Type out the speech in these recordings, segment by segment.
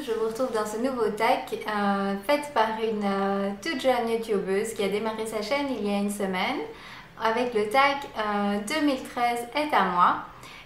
je vous retrouve dans ce nouveau tag fait par une toute jeune youtubeuse qui a démarré sa chaîne il y a une semaine avec le tag 2013 est à moi.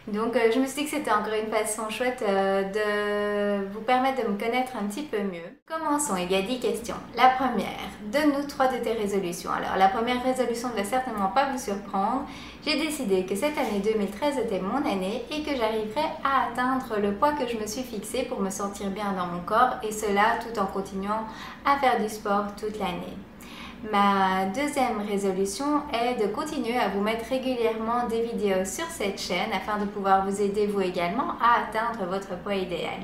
Donc je me suis dit que c'était encore une façon chouette de vous permettre de me connaître un petit peu mieux. Commençons, il y a 10 questions. La première, donne-nous 3 de tes résolutions. Alors la première résolution ne va certainement pas vous surprendre. J'ai décidé que cette année 2013 était mon année et que j'arriverais à atteindre le poids que je me suis fixé pour me sentir bien dans mon corps, et cela tout en continuant à faire du sport toute l'année. Ma deuxième résolution est de continuer à vous mettre régulièrement des vidéos sur cette chaîne afin de pouvoir vous aider vous également à atteindre votre poids idéal.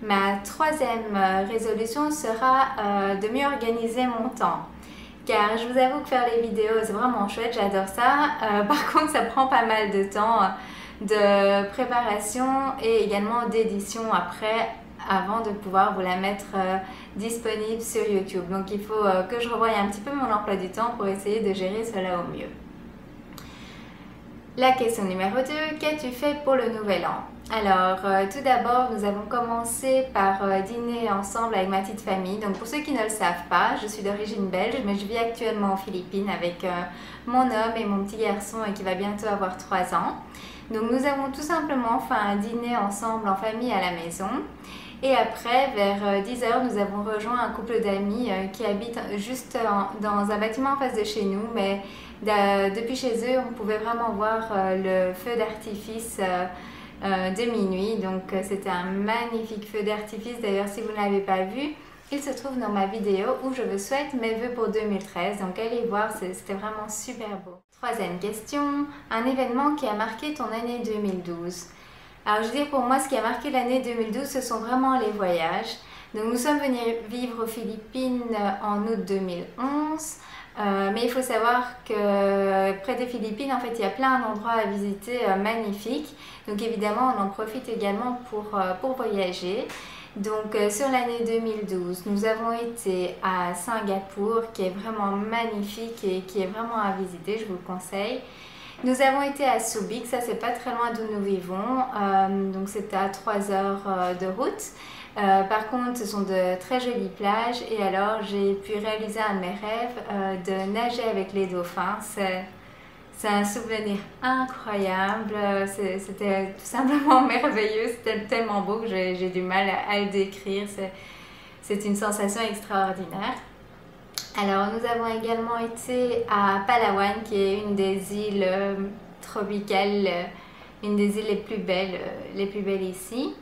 Ma troisième résolution sera de mieux organiser mon temps. Car je vous avoue que faire les vidéos c'est vraiment chouette, j'adore ça. Par contre ça prend pas mal de temps de préparation et également d'édition après, avant de pouvoir vous la mettre disponible sur YouTube. Donc il faut que je revoie un petit peu mon emploi du temps pour essayer de gérer cela au mieux. La question numéro 2, qu'as-tu fait pour le nouvel an? Alors tout d'abord nous avons commencé par dîner ensemble avec ma petite famille. Donc pour ceux qui ne le savent pas, je suis d'origine belge mais je vis actuellement aux Philippines avec mon homme et mon petit garçon qui va bientôt avoir 3 ans. Donc nous avons tout simplement fait un dîner ensemble en famille à la maison. Et après, vers 10h, nous avons rejoint un couple d'amis qui habitent juste dans un bâtiment en face de chez nous. Mais depuis chez eux, on pouvait vraiment voir le feu d'artifice de minuit. Donc c'était un magnifique feu d'artifice. D'ailleurs, si vous ne l'avez pas vu, il se trouve dans ma vidéo où je vous souhaite mes vœux pour 2013. Donc allez voir, c'était vraiment super beau. Troisième question, un événement qui a marqué ton année 2012. Alors je veux dire, pour moi ce qui a marqué l'année 2012 ce sont vraiment les voyages. Donc nous sommes venus vivre aux Philippines en août 2011. Mais il faut savoir que près des Philippines en fait il y a plein d'endroits à visiter magnifiques. Donc évidemment on en profite également pour voyager. Donc sur l'année 2012 nous avons été à Singapour qui est vraiment magnifique et qui est vraiment à visiter, je vous le conseille. Nous avons été à Subic, ça c'est pas très loin d'où nous vivons, donc c'était à 3 heures de route. Par contre ce sont de très jolies plages et alors j'ai pu réaliser un de mes rêves de nager avec les dauphins. C'est un souvenir incroyable, c'était tout simplement merveilleux, c'était tellement beau que j'ai du mal à le décrire, c'est une sensation extraordinaire. Alors nous avons également été à Palawan qui est une des îles tropicales, une des îles les plus belles ici.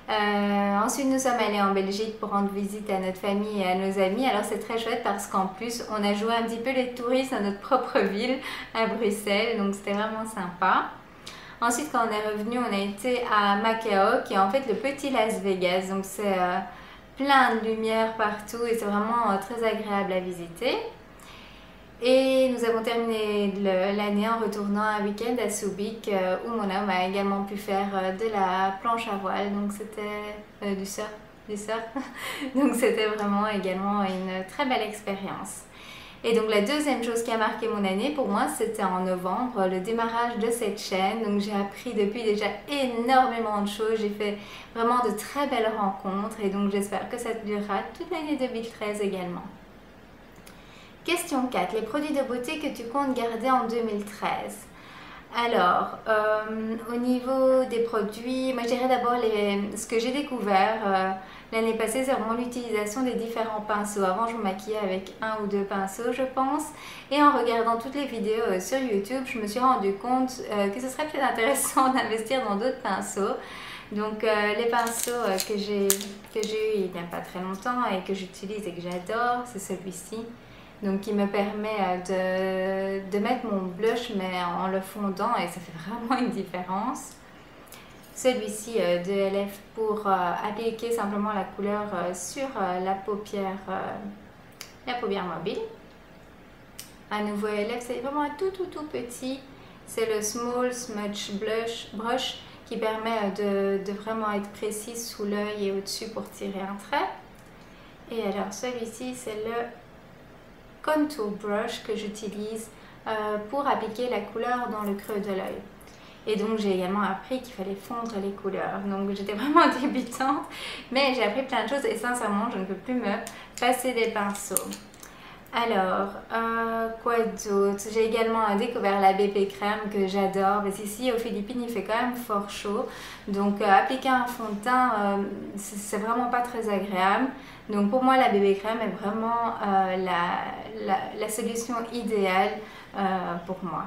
Ensuite nous sommes allés en Belgique pour rendre visite à notre famille et à nos amis. Alors c'est très chouette parce qu'en plus on a joué un petit peu les touristes dans notre propre ville à Bruxelles, donc c'était vraiment sympa. Ensuite quand on est revenu on a été à Macao qui est en fait le petit Las Vegas, donc c'est plein de lumière partout et c'est vraiment très agréable à visiter. Et nous avons terminé l'année en retournant un week-end à Subic où mon homme a également pu faire de la planche à voile, donc c'était du surf. Donc c'était vraiment également une très belle expérience. Et donc la deuxième chose qui a marqué mon année pour moi c'était en novembre, le démarrage de cette chaîne. Donc j'ai appris depuis déjà énormément de choses, j'ai fait vraiment de très belles rencontres et donc j'espère que ça durera toute l'année 2013 également. Question 4, les produits de beauté que tu comptes garder en 2013. Alors, au niveau des produits, moi je dirais d'abord ce que j'ai découvert l'année passée, c'est vraiment l'utilisation des différents pinceaux. Avant, je me maquillais avec 1 ou 2 pinceaux, je pense. Et en regardant toutes les vidéos sur YouTube, je me suis rendu compte que ce serait peut-être intéressant d'investir dans d'autres pinceaux. Donc, les pinceaux que j'ai eu il n'y a pas très longtemps et que j'utilise et que j'adore, c'est celui-ci. Donc qui me permet de mettre mon blush mais en le fondant et ça fait vraiment une différence. Celui-ci de LF pour appliquer simplement la couleur sur la paupière mobile. À nouveau LF, c'est vraiment un tout petit. C'est le Small Smudge Brush qui permet de vraiment être précis sous l'œil et au-dessus pour tirer un trait. Et alors celui-ci c'est le Contour Brush que j'utilise pour appliquer la couleur dans le creux de l'œil. Et donc j'ai également appris qu'il fallait fondre les couleurs. Donc j'étais vraiment débutante, mais j'ai appris plein de choses et sincèrement je ne peux plus me passer des pinceaux. Alors, quoi d'autre? J'ai également découvert la BP crème que j'adore parce qu'ici aux Philippines il fait quand même fort chaud. Donc appliquer un fond de teint, c'est vraiment pas très agréable. Donc pour moi la BP crème est vraiment la solution idéale pour moi.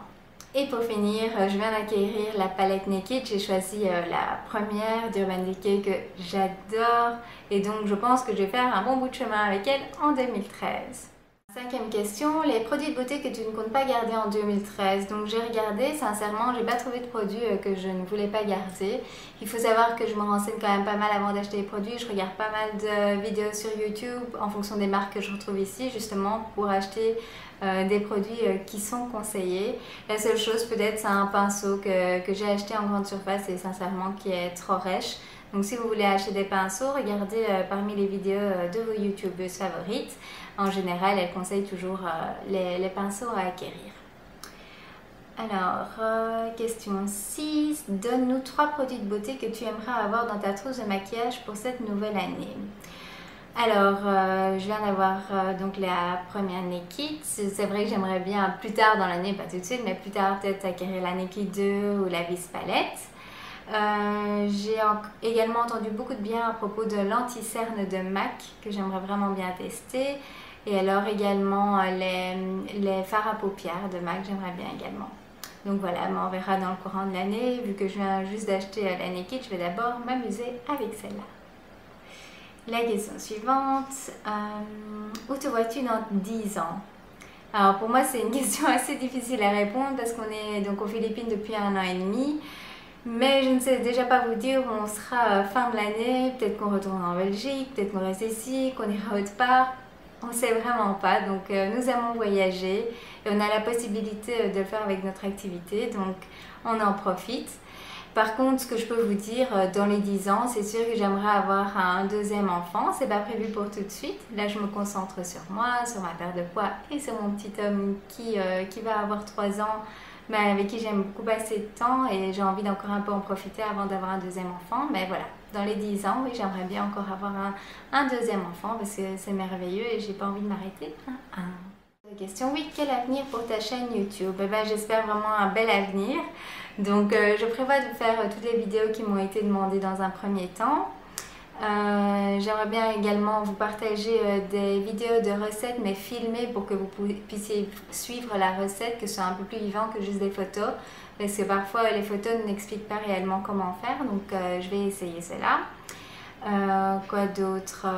Et pour finir, je viens d'acquérir la palette Naked. J'ai choisi la première d'Urban Decay que j'adore. Et donc je pense que je vais faire un bon bout de chemin avec elle en 2013. Cinquième question, les produits de beauté que tu ne comptes pas garder en 2013. Donc j'ai regardé, sincèrement, j'ai pas trouvé de produits que je ne voulais pas garder. Il faut savoir que je me renseigne quand même pas mal avant d'acheter les produits. Je regarde pas mal de vidéos sur YouTube en fonction des marques que je retrouve ici, justement pour acheter des produits qui sont conseillés. La seule chose peut-être c'est un pinceau que j'ai acheté en grande surface et sincèrement qui est trop rêche. Donc si vous voulez acheter des pinceaux, regardez parmi les vidéos de vos youtubeuses favorites. En général, elles conseillent toujours les pinceaux à acquérir. Alors, question 6. Donne-nous 3 produits de beauté que tu aimerais avoir dans ta trousse de maquillage pour cette nouvelle année. Alors, je viens d'avoir donc la première Naked. C'est vrai que j'aimerais bien plus tard dans l'année, pas tout de suite, mais plus tard peut-être acquérir la Naked 2 ou la Vis Palette. J'ai également entendu beaucoup de bien à propos de l'anti-cerne de MAC que j'aimerais vraiment bien tester. Et alors également les fards à paupières de MAC, j'aimerais bien également. Donc voilà, mais on verra dans le courant de l'année. Vu que je viens juste d'acheter la Naked, je vais d'abord m'amuser avec celle-là. La question suivante, où te vois-tu dans 10 ans? Alors pour moi c'est une question assez difficile à répondre parce qu'on est donc aux Philippines depuis 1 an et demi. Mais je ne sais déjà pas vous dire où on sera fin de l'année, peut-être qu'on retourne en Belgique, peut-être qu'on reste ici, qu'on ira autre part. On ne sait vraiment pas, donc nous aimons voyager et on a la possibilité de le faire avec notre activité, donc on en profite. Par contre, ce que je peux vous dire, dans les 10 ans, c'est sûr que j'aimerais avoir un deuxième enfant. C'est pas prévu pour tout de suite. Là, je me concentre sur moi, sur ma perte de poids et sur mon petit homme qui va avoir 3 ans, mais avec qui j'aime beaucoup passer de temps et j'ai envie d'encore un peu en profiter avant d'avoir un deuxième enfant. Mais voilà, dans les 10 ans, oui, j'aimerais bien encore avoir un deuxième enfant parce que c'est merveilleux et j'ai pas envie de m'arrêter. Question 8, quel avenir pour ta chaîne YouTube? J'espère vraiment un bel avenir. Donc je prévois de faire toutes les vidéos qui m'ont été demandées dans un premier temps. J'aimerais bien également vous partager des vidéos de recettes mais filmées pour que vous puissiez suivre la recette, que ce soit un peu plus vivant que juste des photos parce que parfois les photos n'expliquent pas réellement comment faire, donc je vais essayer cela. Quoi d'autre?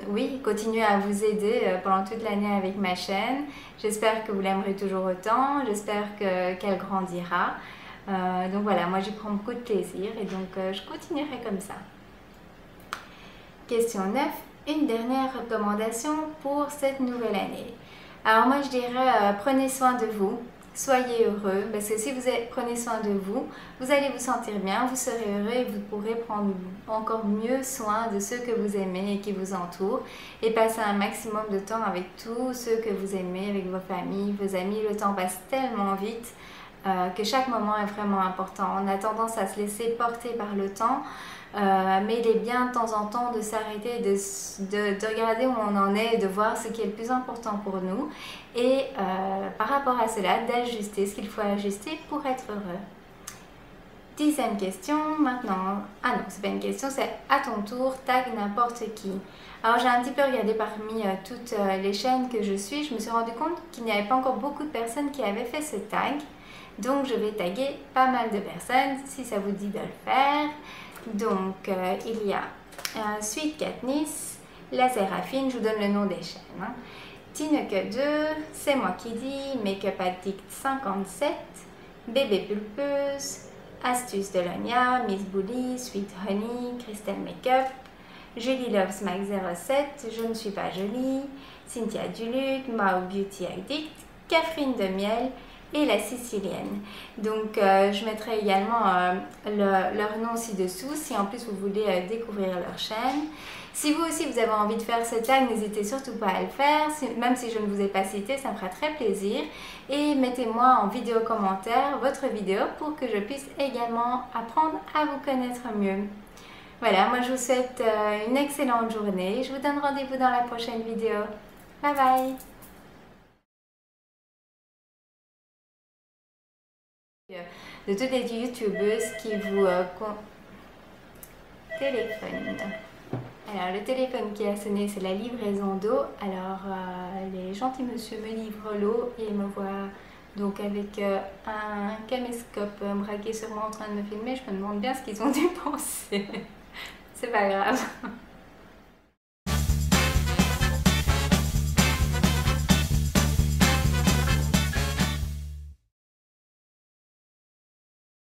Oui, continuer à vous aider pendant toute l'année avec ma chaîne. J'espère que vous l'aimerez toujours autant, j'espère qu'elle grandira. Donc voilà, moi j'y prends beaucoup de plaisir et donc je continuerai comme ça. Question 9. Une dernière recommandation pour cette nouvelle année. Alors moi je dirais prenez soin de vous, soyez heureux parce que si vous prenez soin de vous, vous allez vous sentir bien, vous serez heureux et vous pourrez prendre encore mieux soin de ceux que vous aimez et qui vous entourent et passer un maximum de temps avec tous ceux que vous aimez, avec vos familles, vos amis. Le temps passe tellement vite que chaque moment est vraiment important. On a tendance à se laisser porter par le temps, mais il est bien de temps en temps de s'arrêter, de regarder où on en est et de voir ce qui est le plus important pour nous et par rapport à cela d'ajuster ce qu'il faut ajuster pour être heureux. 10e question maintenant. Ah non, c'est pas une question, c'est à ton tour, tag n'importe qui. Alors j'ai un petit peu regardé parmi toutes les chaînes que je suis, je me suis rendu compte qu'il n'y avait pas encore beaucoup de personnes qui avaient fait ce tag. Donc je vais taguer pas mal de personnes si ça vous dit de le faire. Donc il y a Sweet Katniss, La Séraphine, je vous donne le nom des chaînes. Tineke 2, C'est moi qui dis, Makeup Addict 57, Bébé Pulpeuse, Astuce de Lonia, Miss Bully, Sweet Honey, Crystal Makeup, Julie Loves Mac 07, Je ne suis pas jolie, Cynthia Duluc, Mao Beauty Addict, Catherine de Miel et la Sicilienne. Donc je mettrai également leur nom ci-dessous si en plus vous voulez découvrir leur chaîne. Si vous aussi vous avez envie de faire ce tag, n'hésitez surtout pas à le faire, même si je ne vous ai pas cité, ça me fera très plaisir. Et mettez-moi en vidéo commentaire votre vidéo pour que je puisse également apprendre à vous connaître mieux. Voilà, moi je vous souhaite une excellente journée. Je vous donne rendez-vous dans la prochaine vidéo. Bye bye! De toutes les youtubeuses qui vous téléphonent. Alors le téléphone qui a sonné, c'est la livraison d'eau. Alors les gentils monsieur me livrent l'eau et me voient donc avec un caméscope braqué sur moi en train de me filmer. Je me demande bien ce qu'ils ont dû penser. C'est pas grave.